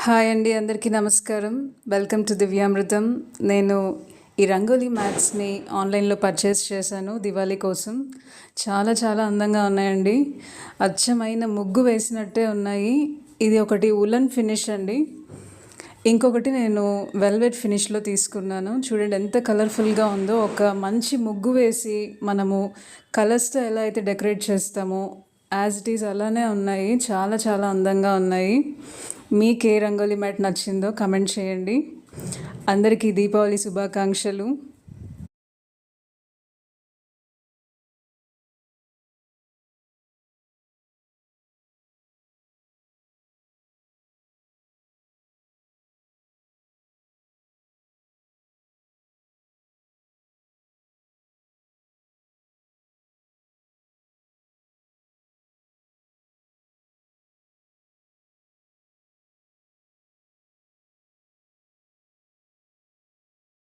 Hi అండి, అందరికీ నమస్కారం. Welcome to Divyamrutham. నేను ఈ రంగోలీ మ్యాట్స్ని ఆన్లైన్లో పర్చేస్ చేశాను దివాళీ కోసం. చాలా చాలా అందంగా ఉన్నాయండి. అచ్చమైన ముగ్గు వేసినట్టే ఉన్నాయి. ఇది ఒకటి ఉలన్ ఫినిష్ అండి, ఇంకొకటి నేను వెల్వెట్ ఫినిష్లో తీసుకున్నాను. చూడండి ఎంత కలర్ఫుల్గా ఉందో. ఒక మంచి ముగ్గు వేసి మనము కలర్స్తో ఎలా అయితే డెకరేట్ చేస్తామో యాజ్ ఇట్ ఈజ్ అలానే ఉన్నాయి. చాలా చాలా అందంగా ఉన్నాయి. మీకు ఏ రంగోలీ మ్యాట్ నచ్చిందో కమెంట్ చేయండి. అందరికీ దీపావళి శుభాకాంక్షలు.